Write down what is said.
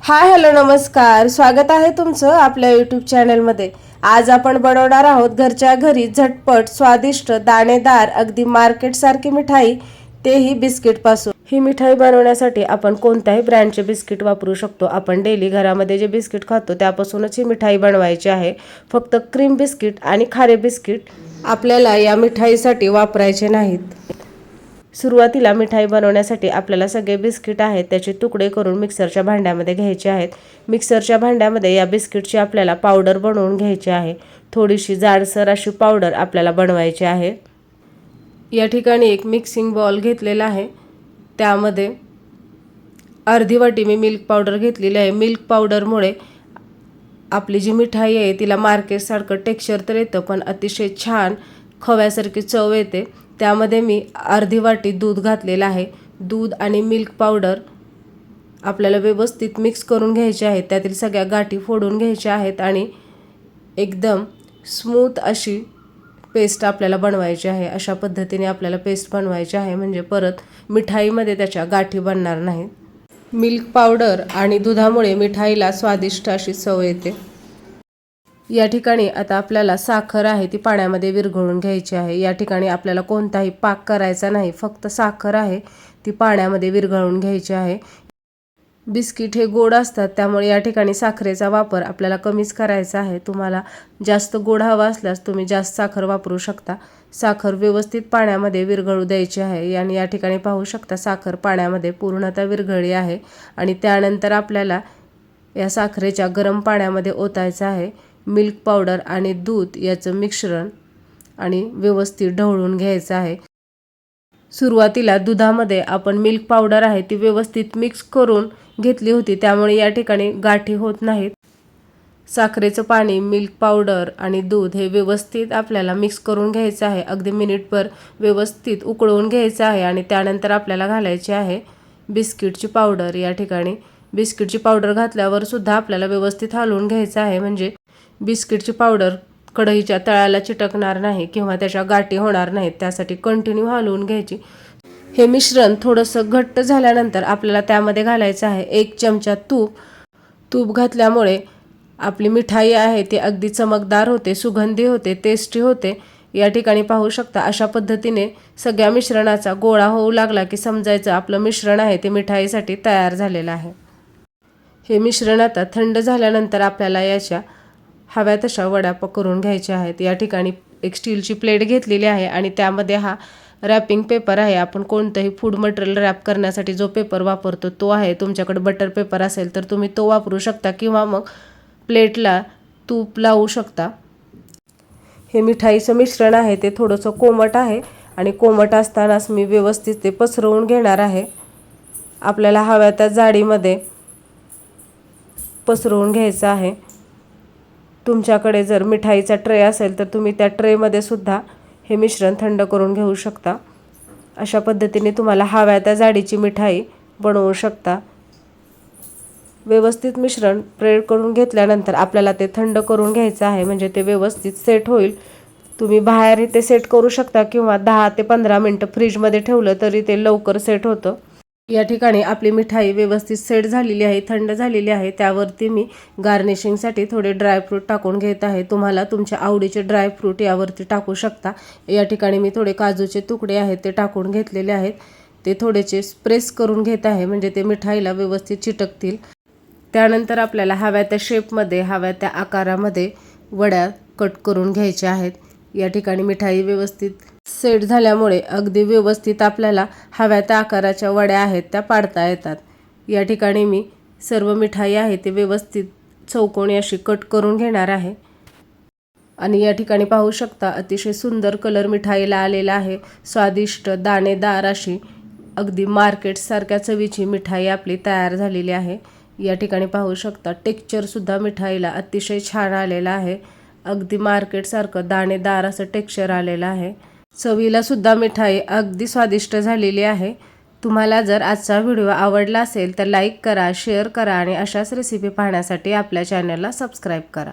Hi hello नमस्कार, स्वागत आहे तुमचं आपल्या यूट्यूब चॅनलमध्ये। आज आपण बनवणार आहोत घरच्या घरी झटपट स्वादिष्ट दाणेदार अगदी मार्केट सारखी मिठाई, तेही बिस्किट पासून। ही मिठाई बनवण्यासाठी आपण कोणत्याही ब्रँडचे बिस्किट वापरू शकतो। आपण डेली घरामध्ये जे बिस्किट खातो त्यापासूनच ही मिठाई बनवायची आहे। फक्त क्रीम बिस्किट आणि खारे बिस्किट आपल्याला या मिठाईसाठी वापरायचे नाहीत। सुरुवातीला मिठाई बनवण्यासाठी आपल्याला सगळे बिस्किट आहेत त्याचे तुकडे करून मिक्सरच्या भांड्यामध्ये घ्यायचे आहेत। मिक्सरच्या भांड्यामध्ये या बिस्किटची आपल्याला पावडर बनवून घ्यायची आहे। थोडीशी जाडसर अशी पावडर आपल्याला बनवायची आहे। या ठिकाणी एक मिक्सिंग बाउल घेतलेला आहे, त्यामध्ये अर्धी वाटी मी मिल्क पावडर घेतलेली आहे। मिल्क पावडरमुळे आपली जी मिठाई आहे तिला मार्केटसारखं टेक्स्चर तर येतं, पण अतिशय छान खव्यासारखी चव येते। त्यामध्ये मी अर्धी वाटी दूध घातलेलं आहे। दूध आणि मिल्क पावडर आपल्याला व्यवस्थित मिक्स करून घ्यायचे आहे। त्यातील सगळ्या गाठी फोडून घ्यायच्या आहेत आणि एकदम स्मूथ अशी पेस्ट आपल्याला बनवायची आहे। अशा पद्धतीने आपल्याला पेस्ट बनवायची आहे, म्हणजे परत मिठाईमध्ये त्याच्या गाठी बनणार नाहीत। मिल्क पावडर आणि दुधामुळे मिठाईला स्वादिष्ट अशी चव येते। या ठिकाणी आता आपल्याला साखर आहे ती पाण्यामध्ये विरघळून घ्यायची आहे। या ठिकाणी आपल्याला कोणताही पाक करायचा नाही, फक्त साखर आहे ती पाण्यामध्ये विरघळून घ्यायची आहे। बिस्किट हे गोड असतात, त्यामुळे या ठिकाणी साखरेचा वापर आपल्याला कमीच करायचा आहे। तुम्हाला जास्त गोड हवा असल्यास तुम्ही जास्त साखर वापरू शकता। साखर व्यवस्थित पाण्यामध्ये विरघळू द्यायची आहे आणि या ठिकाणी पाहू शकता साखर पाण्यामध्ये पूर्णतः विरघळली आहे आणि त्यानंतर आपल्याला या साखरेच्या गरम पाण्यामध्ये ओतायचं आहे मिल्क पावडर आणि दूध याचं मिश्रण आणि व्यवस्थित ढवळून घ्यायचं आहे। सुरुवातीला दुधामध्ये आपण मिल्क पावडर आहे ती व्यवस्थित मिक्स करून घेतली होती, त्यामुळे या ठिकाणी गाठी होत नाहीत। साखरेचं पाणी, मिल्क पावडर आणि दूध हे व्यवस्थित आपल्याला मिक्स करून घ्यायचं आहे। अगदी मिनिटभर व्यवस्थित उकळवून घ्यायचं आहे आणि त्यानंतर आपल्याला घालायची आहे बिस्किटची पावडर। या ठिकाणी बिस्किटची पावडर घातल्यावर सुद्धा आपल्याला व्यवस्थित हलवून घ्यायचं आहे, म्हणजे बिस्किटची पावडर कढईच्या तळाला चिटकणार नाही किंवा त्याच्या गाठी होणार नाहीत। त्यासाठी कंटिन्यू हलवून घ्यायची। हे मिश्रण थोडंसं घट्ट झाल्यानंतर आपल्याला त्यामध्ये घालायचं आहे 1 चमचा तूप। तूप घातल्यामुळे आपली मिठाई आहे ती अगदी चमकदार होते, सुगंधी होते, टेस्टी होते। या ठिकाणी पाहू शकता अशा पद्धतीने सगळ्या मिश्रणाचा गोळा होऊ लागला की समजायचं आपलं मिश्रण आहे ते मिठाईसाठी तयार झालेलं आहे। हे मिश्रण आता थंड झाल्यानंतर आपल्याला याच्या हव्या तशा वड्या करून घ्यायच्या आहेत। या ठिकाणी एक स्टीलची प्लेट घेतलेली आहे आणि त्यामध्ये हा रॅपिंग पेपर आहे। आपण कोणतंही फूड मटेरियल रॅप करण्यासाठी जो पेपर वापरतो तो आहे। तुमच्याकडे बटर पेपर असेल तर तुम्ही तो वापरू शकता किंवा मग प्लेटला तूप लावू शकता। हे मिठाईचं मिश्रण आहे ते थोडंसं कोमट आहे आणि कोमट असतानाच मी व्यवस्थित ते पसरवून घेणार आहे। आपल्याला हव्या त्या जाडीमध्ये पसरवून घ्यायचं आहे। तुमच्याकडे जर मिठाईचा ट्रे असेल तर तुम्ही त्या ट्रेमध्ये सुद्धा हे मिश्रण थंड करून घेऊ शकता। अशा पद्धतीने तुम्हाला हव्या त्या जाडीची मिठाई बनवू शकता। व्यवस्थित मिश्रण स्प्रेड करून घेतल्यानंतर आपल्याला ते थंड करून घ्यायचं आहे, म्हणजे ते व्यवस्थित सेट होईल। तुम्ही बाहेर ते सेट करू शकता किंवा 10 ते 15 मिनिटं फ्रीजमध्ये ठेवलं तरी ते लवकर सेट होतं। या ठिकाणी आपली मिठाई व्यवस्थित सेट झालेली आहे, थंड झालेली आहे। त्यावरती मी गार्निशिंगसाठी थोडे ड्रायफ्रूट टाकून घेत आहे। तुम्हाला तुमच्या आवडीचे ड्रायफ्रूट यावरती टाकू शकता। या ठिकाणी मी थोडे काजूचे तुकडे आहेत ते टाकून घेतलेले आहेत। ते थोडेसे प्रेस करून घेत आहे, म्हणजे ते मिठाईला व्यवस्थित चिटकतील। त्यानंतर आपल्याला हव्या त्या शेपमध्ये, हव्या त्या आकारामध्ये वड्या कट करून घ्यायच्या आहेत। या ठिकाणी मिठाई व्यवस्थित सेट झाल्यामुळे अगदी व्यवस्थित आपल्याला हव्या त्या आकाराच्या वड्या आहेत त्या पाडता येतात। या ठिकाणी मी सर्व मिठाई आहे ते व्यवस्थित चौकोनी अशी कट करून घेणार आहे आणि या ठिकाणी पाहू शकता अतिशय सुंदर कलर मिठाईला आलेला आहे। स्वादिष्ट दाणेदार अशी अगदी मार्केटसारख्या चवीची मिठाई आपली तयार झालेली आहे। या ठिकाणी पाहू शकता टेक्स्चरसुद्धा मिठाईला अतिशय छान आलेला आहे। अगदी मार्केटसारखं दाणेदार असं टेक्स्चर आलेलं आहे। चवीला सुद्धा मिठाई अगदी स्वादिष्ट झालेली आहे। तुम्हाला जर आजचा व्हिडिओ आवडला असेल तर लाईक करा, शेअर करा आणि अशाच रेसिपी पाहण्यासाठी आपल्या चॅनलला सबस्क्राईब करा।